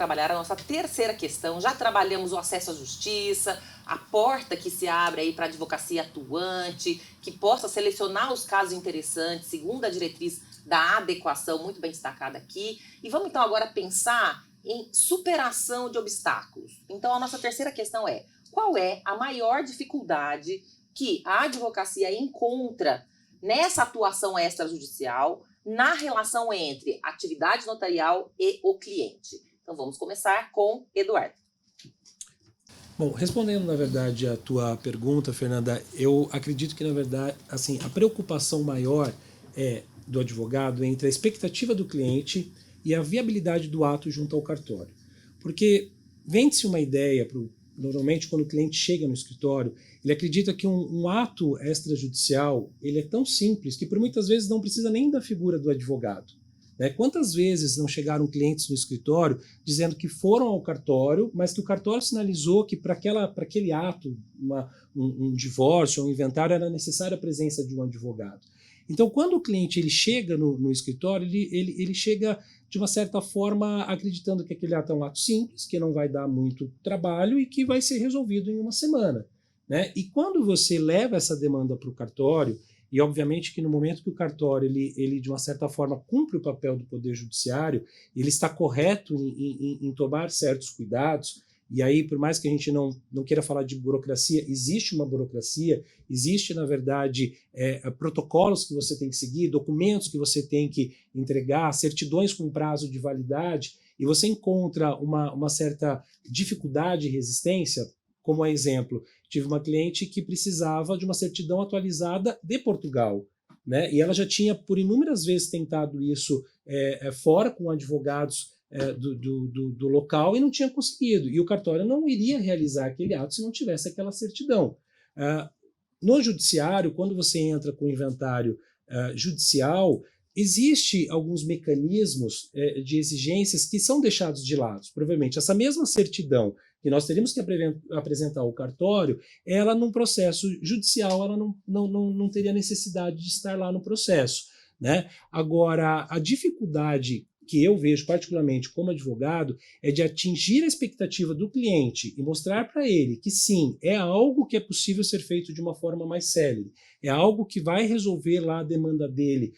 trabalhar a nossa terceira questão. Já trabalhamos o acesso à justiça, a porta que se abre aí para a advocacia atuante, que possa selecionar os casos interessantes, segundo a diretriz da adequação, muito bem destacada aqui. E vamos então agora pensar em superação de obstáculos. Então a nossa terceira questão é: qual é a maior dificuldade que a advocacia encontra nessa atuação extrajudicial, na relação entre atividade notarial e o cliente? Então vamos começar com Eduardo. Bom, respondendo na verdade a tua pergunta, Fernanda, eu acredito que na verdade, assim, a preocupação maior do advogado entre a expectativa do cliente e a viabilidade do ato junto ao cartório. Porque vende-se uma ideia, normalmente quando o cliente chega no escritório, ele acredita que um ato extrajudicial ele é tão simples que por muitas vezes não precisa nem da figura do advogado. Né? Quantas vezes não chegaram clientes no escritório dizendo que foram ao cartório, mas que o cartório sinalizou que para aquele ato, um divórcio, um inventário, era necessária a presença de um advogado. Então, quando o cliente ele chega no escritório, ele chega de uma certa forma acreditando que aquele ato é um ato simples, que não vai dar muito trabalho e que vai ser resolvido em uma semana. Né? E quando você leva essa demanda para o cartório, e obviamente que no momento que o cartório ele de uma certa forma cumpre o papel do Poder Judiciário, ele está correto em tomar certos cuidados. E aí, por mais que a gente não queira falar de burocracia, existe uma burocracia, existe, na verdade, protocolos que você tem que seguir, documentos que você tem que entregar, certidões com prazo de validade, e você encontra uma certa dificuldade e resistência. Como exemplo, tive uma cliente que precisava de uma certidão atualizada de Portugal, né? E ela já tinha, por inúmeras vezes, tentado isso fora com advogados do local e não tinha conseguido. E o cartório não iria realizar aquele ato se não tivesse aquela certidão. No judiciário, quando você entra com o inventário judicial, existe alguns mecanismos de exigências que são deixados de lado. Provavelmente, essa mesma certidão que nós teríamos que apresentar ao cartório, ela num processo judicial, ela não teria necessidade de estar lá no processo. Né? Agora, a dificuldade que eu vejo particularmente como advogado é de atingir a expectativa do cliente e mostrar para ele que sim, é algo que é possível ser feito de uma forma mais célere, é algo que vai resolver lá a demanda dele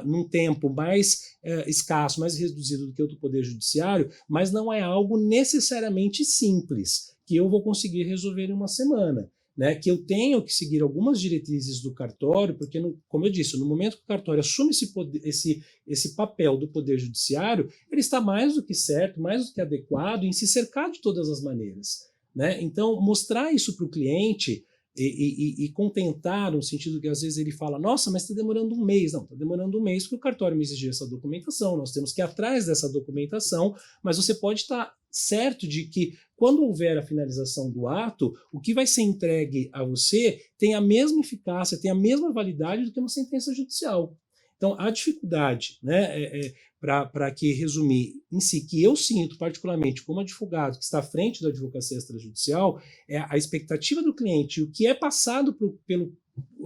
num tempo mais escasso, mais reduzido do que o do Poder Judiciário, mas não é algo necessariamente simples, que eu vou conseguir resolver em uma semana. Né, que eu tenho que seguir algumas diretrizes do cartório, porque, como eu disse, no momento que o cartório assume esse papel do Poder Judiciário, ele está mais do que certo, mais do que adequado em se cercar de todas as maneiras. Né? Então, mostrar isso para o cliente e contentar, no sentido que às vezes ele fala, nossa, mas está demorando um mês. Não, está demorando um mês porque o cartório me exigiu essa documentação, nós temos que ir atrás dessa documentação, mas você pode estar certo de que quando houver a finalização do ato, o que vai ser entregue a você tem a mesma eficácia, tem a mesma validade do que uma sentença judicial. Então, a dificuldade, né, para que resumir em si, que eu sinto particularmente como advogado que está à frente da advocacia extrajudicial, é a expectativa do cliente, o que é passado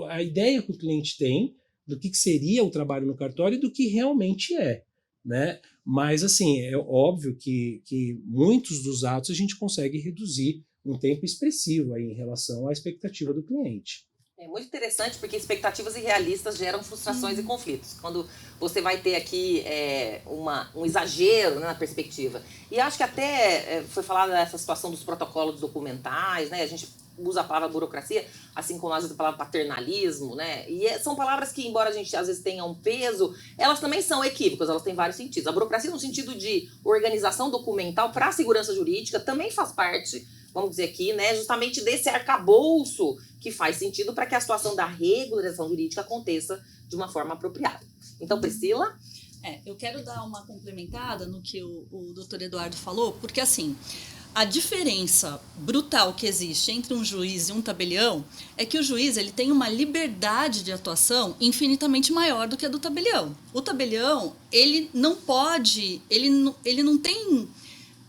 a ideia que o cliente tem do que seria o trabalho no cartório e do que realmente é. Né? Mas, assim, é óbvio que muitos dos atos a gente consegue reduzir um tempo expressivo aí em relação à expectativa do cliente. É muito interessante porque expectativas irrealistas geram frustrações e conflitos. Quando você vai ter aqui um exagero, né, na perspectiva. E acho que até foi falada essa situação dos protocolos documentais, né? A gente usa a palavra burocracia, assim como às vezes a palavra paternalismo, né? E são palavras que, embora a gente às vezes tenha um peso, elas também são equívocas, elas têm vários sentidos. A burocracia no sentido de organização documental para a segurança jurídica também faz parte, vamos dizer aqui, né, justamente desse arcabouço que faz sentido para que a situação da regularização jurídica aconteça de uma forma apropriada. Então, Priscila? Eu quero dar uma complementada no que o doutor Eduardo falou, porque assim, a diferença brutal que existe entre um juiz e um tabelião é que o juiz ele tem uma liberdade de atuação infinitamente maior do que a do tabelião. O tabelião, ele não pode, ele não tem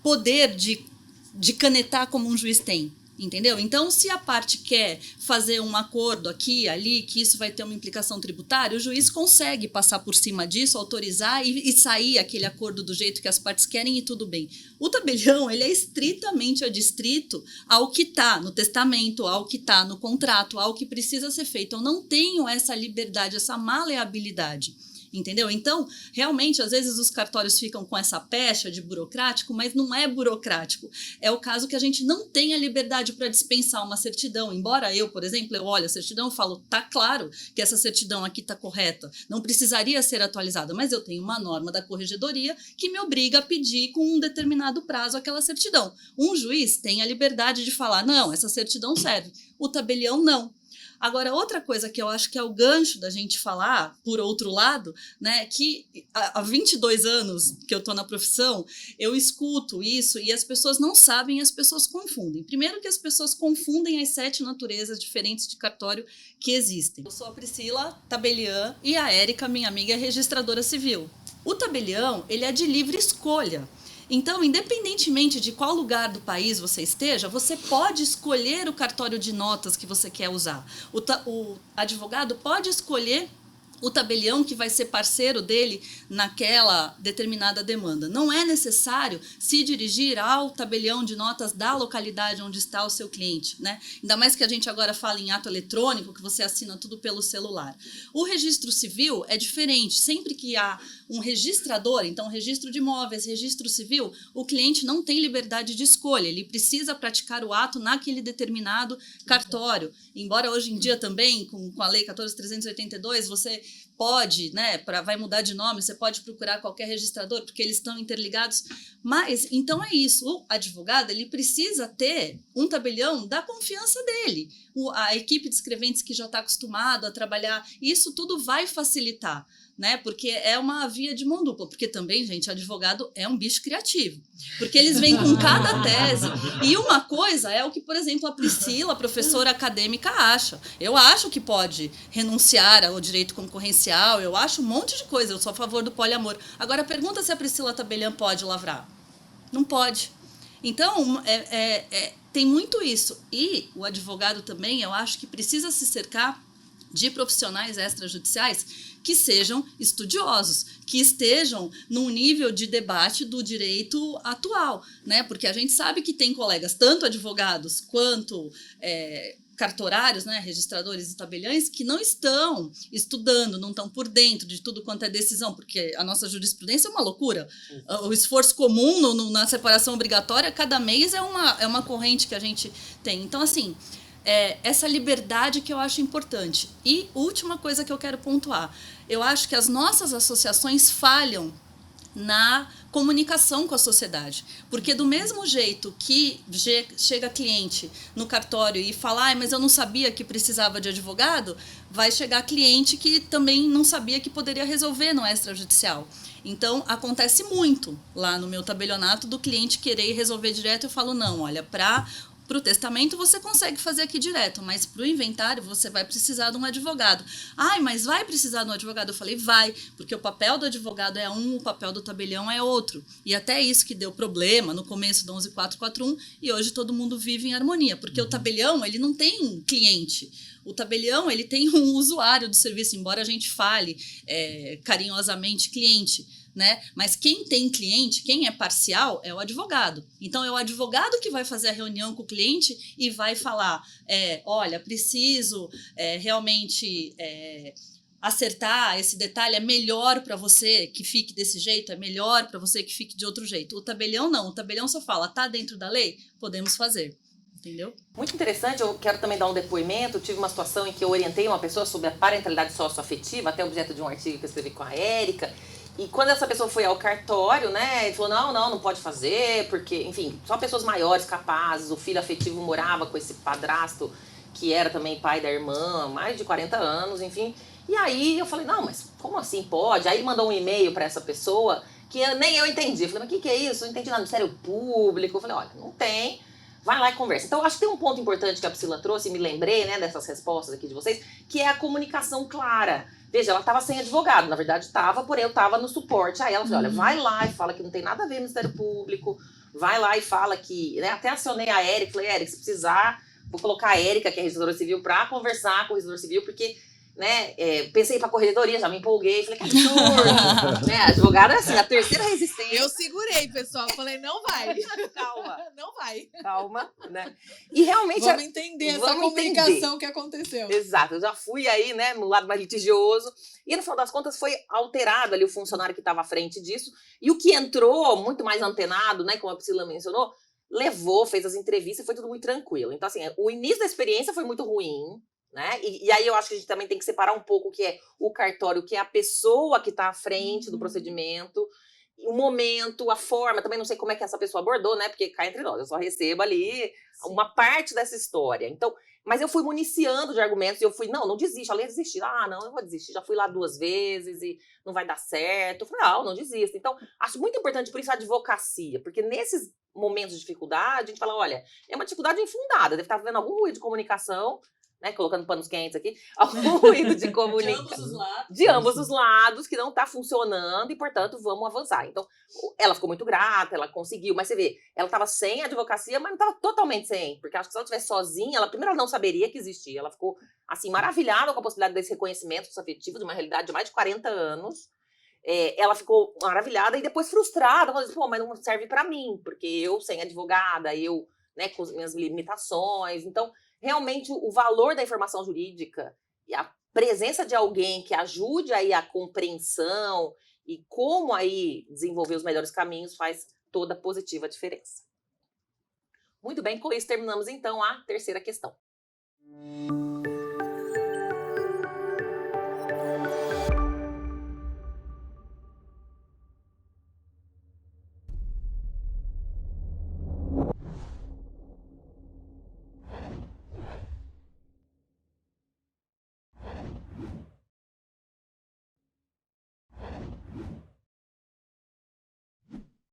poder de canetar como um juiz tem. Entendeu? Então, se a parte quer fazer um acordo aqui, ali, que isso vai ter uma implicação tributária, o juiz consegue passar por cima disso, autorizar e sair aquele acordo do jeito que as partes querem e tudo bem. O tabelião, ele é estritamente adstrito ao que está no testamento, ao que está no contrato, ao que precisa ser feito. Eu não tenho essa liberdade, essa maleabilidade. Entendeu? Então, realmente, às vezes os cartórios ficam com essa pecha de burocrático, mas não é burocrático. É o caso que a gente não tem a liberdade para dispensar uma certidão. Embora eu, por exemplo, eu olho a certidão e falo, tá claro que essa certidão aqui está correta, não precisaria ser atualizada, mas eu tenho uma norma da corregedoria que me obriga a pedir com um determinado prazo aquela certidão. Um juiz tem a liberdade de falar, não, essa certidão serve. O tabelião não. Agora, outra coisa que eu acho que é o gancho da gente falar, por outro lado, né, que há 22 anos que eu estou na profissão, eu escuto isso e as pessoas não sabem, as pessoas confundem. Primeiro que as pessoas confundem as 7 naturezas diferentes de cartório que existem. Eu sou a Priscila, tabeliã, e a Érica, minha amiga, é registradora civil. O tabelião, ele é de livre escolha. Então, independentemente de qual lugar do país você esteja, você pode escolher o cartório de notas que você quer usar. O advogado pode escolher o tabelião que vai ser parceiro dele naquela determinada demanda. Não é necessário se dirigir ao tabelião de notas da localidade onde está o seu cliente, né? Ainda mais que a gente agora fala em ato eletrônico, que você assina tudo pelo celular. O registro civil é diferente. Sempre que há um registrador, então registro de imóveis, registro civil, o cliente não tem liberdade de escolha. Ele precisa praticar o ato naquele determinado cartório. Embora hoje em dia também, com a Lei 14.382, você pode, né, vai mudar de nome, você pode procurar qualquer registrador, porque eles estão interligados. Mas, então é isso, o advogado, ele precisa ter um tabelião da confiança dele. A equipe de escreventes que já está acostumado a trabalhar, isso tudo vai facilitar, né? Porque é uma via de mão dupla. Porque também, gente, advogado é um bicho criativo. Porque eles vêm com cada tese. E uma coisa é o que, por exemplo, a Priscila, professora acadêmica, acha. Eu acho que pode renunciar ao direito concorrencial, eu acho um monte de coisa. Eu sou a favor do poliamor. Agora, pergunta se a Priscila Tabelian pode lavrar. Não pode. Então, tem muito isso. E o advogado também, eu acho que precisa se cercar de profissionais extrajudiciais que sejam estudiosos, que estejam num nível de debate do direito atual, né? Porque a gente sabe que tem colegas, tanto advogados quanto cartorários, né, registradores e tabeliães, que não estão estudando, não estão por dentro de tudo quanto é decisão, porque a nossa jurisprudência é uma loucura. O esforço comum na separação obrigatória, cada mês é uma corrente que a gente tem. Então, assim, essa liberdade que eu acho importante. E última coisa que eu quero pontuar, eu acho que as nossas associações falham na comunicação com a sociedade, porque do mesmo jeito que chega cliente no cartório e fala, mas eu não sabia que precisava de advogado, vai chegar cliente que também não sabia que poderia resolver no extrajudicial. Então, acontece muito lá no meu tabelionato do cliente querer resolver direto. Eu falo, não, olha, para o testamento você consegue fazer aqui direto, mas para o inventário você vai precisar de um advogado. Mas vai precisar de um advogado? Eu falei, vai, porque o papel do advogado é um, o papel do tabelião é outro. E até isso que deu problema no começo do 11.441 e hoje todo mundo vive em harmonia, porque o tabelião, ele não tem cliente. O tabelião, ele tem um usuário do serviço, embora a gente fale carinhosamente cliente, né? Mas quem tem cliente, quem é parcial, é o advogado. Então, é o advogado que vai fazer a reunião com o cliente e vai falar, olha, preciso realmente acertar esse detalhe, é melhor para você que fique desse jeito, é melhor para você que fique de outro jeito. O tabelião não, o tabelião só fala, tá dentro da lei? Podemos fazer. Entendeu? Muito interessante, eu quero também dar um depoimento. Eu tive uma situação em que eu orientei uma pessoa sobre a parentalidade socioafetiva, até objeto de um artigo que eu escrevi com a Érica. E quando essa pessoa foi ao cartório, né, ele falou, não pode fazer, porque, enfim, só pessoas maiores, capazes, o filho afetivo morava com esse padrasto, que era também pai da irmã, mais de 40 anos, enfim. E aí eu falei, não, mas como assim pode? Aí ele mandou um e-mail para essa pessoa, que nem eu entendi. Eu falei, mas o que é isso? Eu não entendi nada, Ministério Público. Eu falei, olha, não tem, vai lá e conversa. Então, acho que tem um ponto importante que a Priscila trouxe, e me lembrei, né, dessas respostas aqui de vocês, que é a comunicação clara. Veja, ela estava sem advogado, na verdade estava, porém eu estava no suporte. Aí ela falou, olha, vai lá e fala que não tem nada a ver com o Ministério Público, vai lá e fala que, né, até acionei a Érica, falei, Érica, se precisar, vou colocar a Érica, que é registradora civil, para conversar com o registrador civil, porque, né, pensei para corregedoria, já me empolguei, falei, que absurdo, né, advogada é assim, a terceira resistência. Eu segurei, pessoal, falei, não vai. Calma. Não vai. Calma, né, e realmente... Vamos entender essa comunicação que aconteceu. Exato, eu já fui aí, né, no lado mais litigioso, e no final das contas foi alterado ali o funcionário que estava à frente disso, e o que entrou muito mais antenado, né, como a Priscila mencionou, levou, fez as entrevistas e foi tudo muito tranquilo. Então, assim, o início da experiência foi muito ruim, né? E aí eu acho que a gente também tem que separar um pouco o que é o cartório, o que é a pessoa que está à frente do procedimento, o momento, a forma. Também não sei como é que essa pessoa abordou, né? Porque cá entre nós, eu só recebo ali uma parte dessa história. Então, mas eu fui municiando de argumentos e eu fui, não desiste, a lei desistir. Ah, não, eu vou desistir. Já fui lá 2 vezes e não vai dar certo. Eu falei, não desista. Então, acho muito importante por isso a advocacia, porque nesses momentos de dificuldade, a gente fala, olha, é uma dificuldade infundada, deve estar havendo algum ruído de comunicação, né, colocando panos quentes aqui, algum ruído de comunicação. De ambos os lados. De ambos os lados, que não está funcionando e, portanto, vamos avançar. Então, ela ficou muito grata, ela conseguiu, mas você vê, ela estava sem advocacia, mas não estava totalmente sem, porque acho que se ela estivesse sozinha, ela não saberia que existia, ela ficou, assim, maravilhada com a possibilidade desse reconhecimento afetivo de uma realidade de mais de 40 anos, ela ficou maravilhada e depois frustrada, ela disse, mas não serve para mim, porque eu sem advogada, eu, né, com as minhas limitações, então, realmente o valor da informação jurídica e a presença de alguém que ajude aí a compreensão e como aí desenvolver os melhores caminhos faz toda positiva diferença. Muito bem, com isso terminamos então a terceira questão.